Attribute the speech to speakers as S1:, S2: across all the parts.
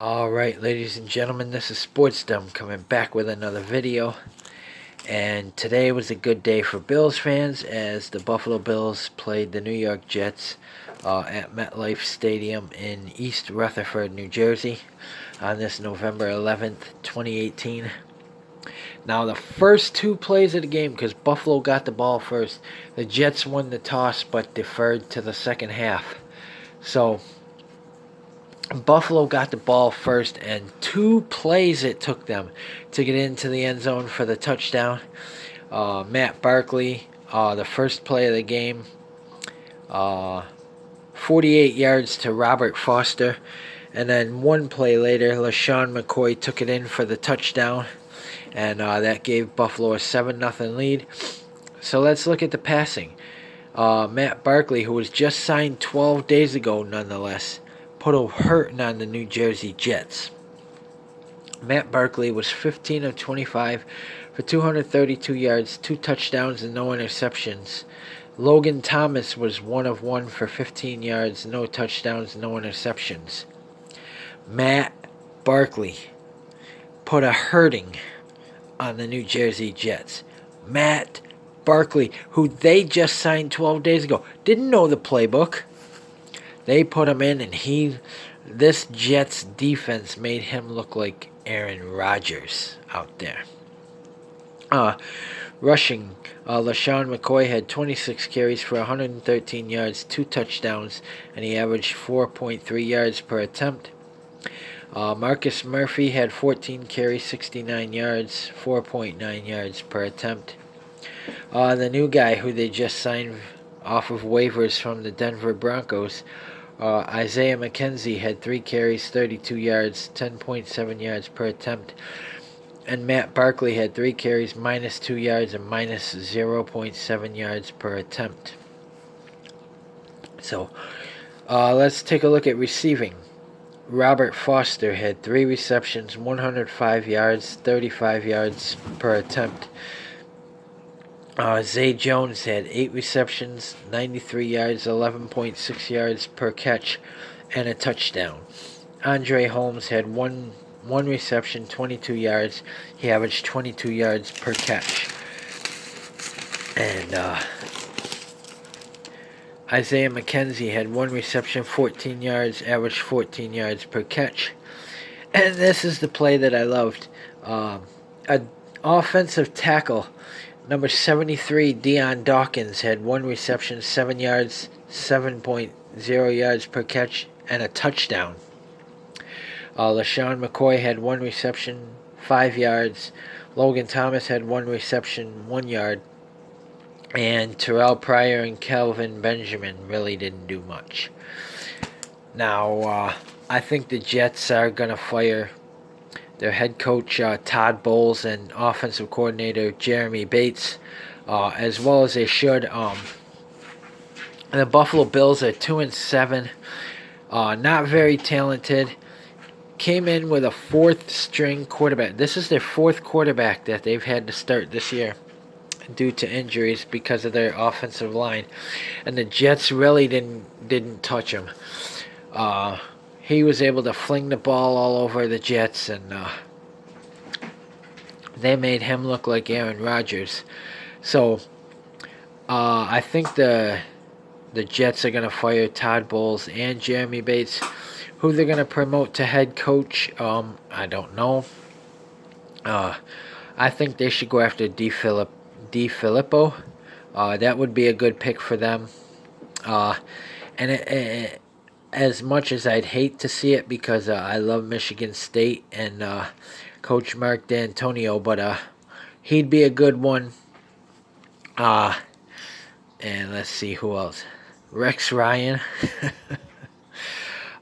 S1: Alright, ladies and gentlemen, this is SportsDumb coming back with another video. And today was a good day for Bills fans as the Buffalo Bills played the New York Jets at MetLife Stadium in East Rutherford, New Jersey on this November 11th, 2018. Now, the first two plays of the game, because Buffalo got the ball first, the Jets won the toss but deferred to the second half. So Buffalo got the ball first, and two plays it took them to get into the end zone for the touchdown. Matt Barkley, the first play of the game, 48 yards to Robert Foster. And then one play later, LaShawn McCoy took it in for the touchdown, and that gave Buffalo a 7-0 lead. So let's look at the passing. Matt Barkley, who was just signed 12 days ago nonetheless, put a hurting on the New Jersey Jets. Matt Barkley was 15 of 25 for 232 yards, 2 touchdowns, and no interceptions. Logan Thomas was 1 of 1 for 15 yards, no touchdowns, no interceptions. Matt Barkley put a hurting on the New Jersey Jets. Matt Barkley, who they just signed 12 days ago, didn't know the playbook. They put him in, and this Jets defense made him look like Aaron Rodgers out there. Rushing, LaShawn McCoy had 26 carries for 113 yards, 2 touchdowns, and he averaged 4.3 yards per attempt. Marcus Murphy had 14 carries, 69 yards, 4.9 yards per attempt. The new guy who they just signed off of waivers from the Denver Broncos, Isaiah McKenzie, had 3 carries, 32 yards, 10.7 yards per attempt. And Matt Barkley had 3 carries, minus 2 yards, and minus 0.7 yards per attempt. So, let's take a look at receiving. Robert Foster had 3 receptions, 105 yards, 35 yards per attempt. Zay Jones had 8 receptions, 93 yards, 11.6 yards per catch, and a touchdown. Andre Holmes had one reception, 22 yards. He averaged 22 yards per catch. And Isaiah McKenzie had 1 reception, 14 yards, averaged 14 yards per catch. And this is the play that I loved. An offensive tackle, number 73, Deion Dawkins, had 1 reception, 7 yards, 7.0 yards per catch, and a touchdown. LaShawn McCoy had 1 reception, 5 yards. Logan Thomas had 1 reception, 1 yard. And Terrell Pryor and Kelvin Benjamin really didn't do much. Now, I think the Jets are going to fire their head coach, Todd Bowles, and offensive coordinator Jeremy Bates, as well as they should. The Buffalo Bills are 2-7, not very talented. Came in with a 4th-string quarterback. This is their 4th quarterback that they've had to start this year due to injuries because of their offensive line, and the Jets really didn't touch him. He was able to fling the ball all over the Jets, and they made him look like Aaron Rodgers. So I think the Jets are going to fire Todd Bowles and Jeremy Bates. Who they're going to promote to head coach, I don't know. I think they should go after DeFilippo. That would be a good pick for them. And as much as I'd hate to see it, because I love Michigan State and Coach Mark D'Antonio, but he'd be a good one. And let's see who else. Rex Ryan.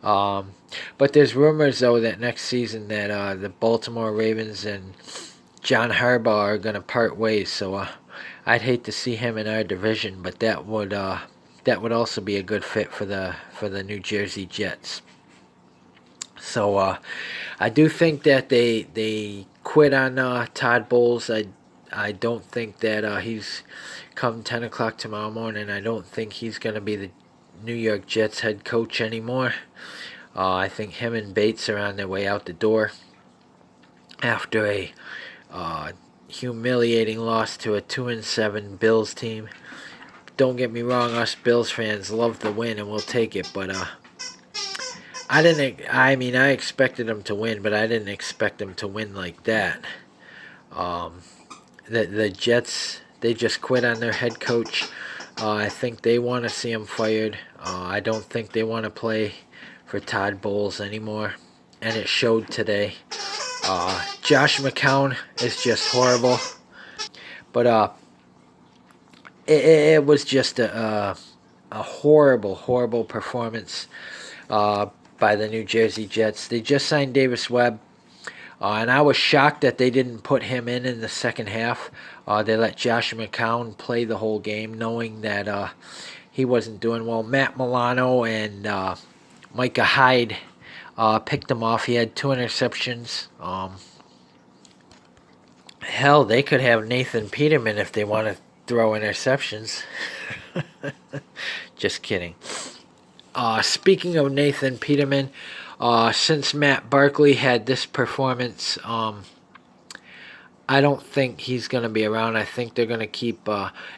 S1: But there's rumors, though, that next season that the Baltimore Ravens and John Harbaugh are going to part ways. So I'd hate to see him in our division, but that would also be a good fit for the New Jersey Jets. So I do think that they quit on Todd Bowles. I don't think that he's come 10 o'clock tomorrow morning. I don't think he's going to be the New York Jets head coach anymore. I think him and Bates are on their way out the door after a humiliating loss to a 2-7 Bills team. Don't get me wrong, us Bills fans love the win and we'll take it, but I expected them to win, but I didn't expect them to win like that. The Jets, they just quit on their head coach. I think they want to see him fired. I don't think they want to play for Todd Bowles anymore, and it showed today. Josh McCown is just horrible, but it was just a horrible performance by the New Jersey Jets. They just signed Davis Webb. And I was shocked that they didn't put him in the second half. They let Josh McCown play the whole game, knowing that he wasn't doing well. Matt Milano and Micah Hyde picked him off. He had 2 interceptions. Hell, they could have Nathan Peterman if they want to throw interceptions. Just kidding. Speaking of Nathan Peterman, since Matt Barkley had this performance, I don't think he's going to be around. I think they're going to keep,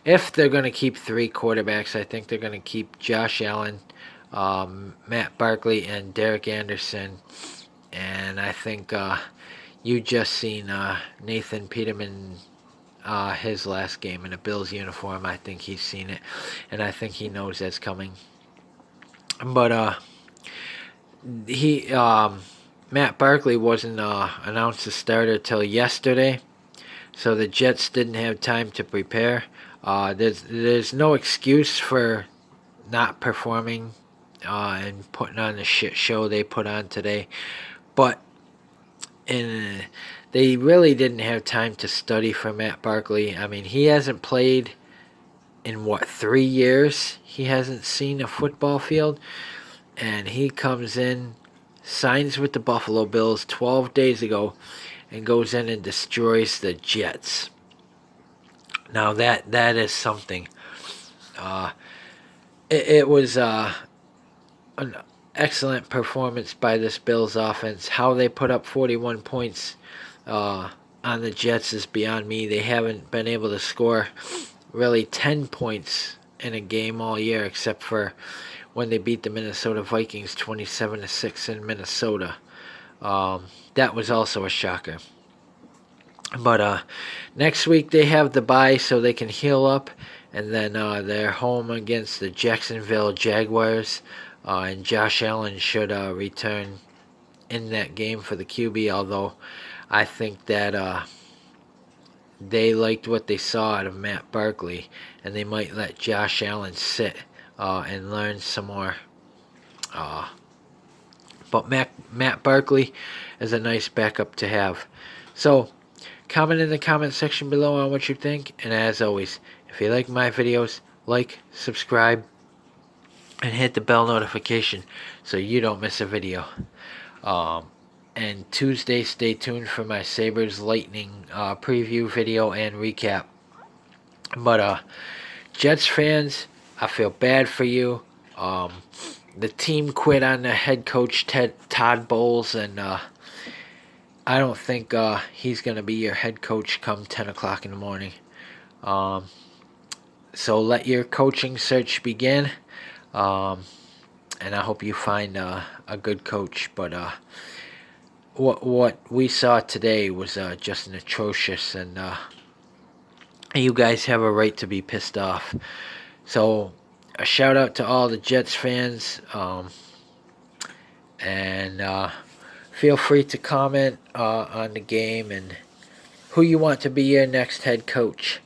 S1: if they're going to keep 3 quarterbacks, I think they're going to keep Josh Allen, Matt Barkley, and Derek Anderson. And I think you just seen Nathan Peterman, his last game in a Bills uniform. I think he's seen it, and I think he knows that's coming. But Matt Barkley wasn't announced as starter till yesterday, so the Jets didn't have time to prepare. There's no excuse for not performing and putting on the shit show they put on today, but they really didn't have time to study for Matt Barkley. I mean, he hasn't played in 3 years. He hasn't seen a football field. And he comes in, signs with the Buffalo Bills 12 days ago, and goes in and destroys the Jets. Now that is something. It was an excellent performance by this Bills offense. How they put up 41 points on the Jets is beyond me. They haven't been able to score really 10 points in a game all year, except for when they beat the Minnesota Vikings 27-6 in Minnesota. That was also a shocker. But next week they have the bye so they can heal up, and then they're home against the Jacksonville Jaguars, and Josh Allen should return in that game for the QB, although I think that they liked what they saw out of Matt Barkley, and they might let Josh Allen sit and learn some more. But Matt Barkley is a nice backup to have. So, comment in the comment section below on what you think. And as always, if you like my videos, like, subscribe, and hit the bell notification so you don't miss a video. And Tuesday, stay tuned for my Sabres Lightning preview video and recap. But Jets fans, I feel bad for you. The team quit on the head coach Todd Bowles, and I don't think he's going to be your head coach come 10 o'clock in the morning. So let your coaching search begin, and I hope you find a good coach. But what we saw today was just an atrocious, and you guys have a right to be pissed off. So a shout out to all the Jets fans, and feel free to comment on the game and who you want to be your next head coach.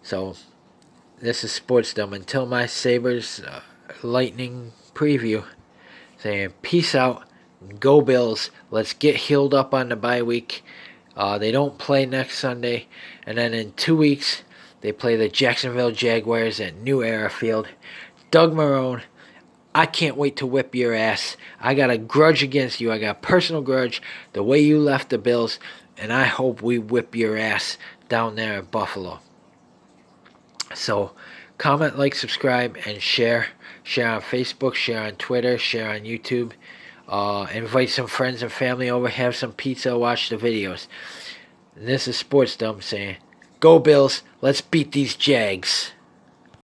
S1: So this is Sportsdom. Until my Sabres Lightning preview, saying peace out, go Bills. Let's get healed up on the bye week. They don't play next Sunday, and then in 2 weeks they play the Jacksonville Jaguars at New Era Field. Doug Marrone, I can't wait to whip your ass. I got a grudge against you. I got a personal grudge the way you left the Bills, and I hope we whip your ass down there at Buffalo. So comment, like, subscribe, and share. Share on Facebook, share on Twitter, share on YouTube. Invite some friends and family over, have some pizza, watch the videos. And this is Sports Dumb saying, "Go Bills, let's beat these Jags."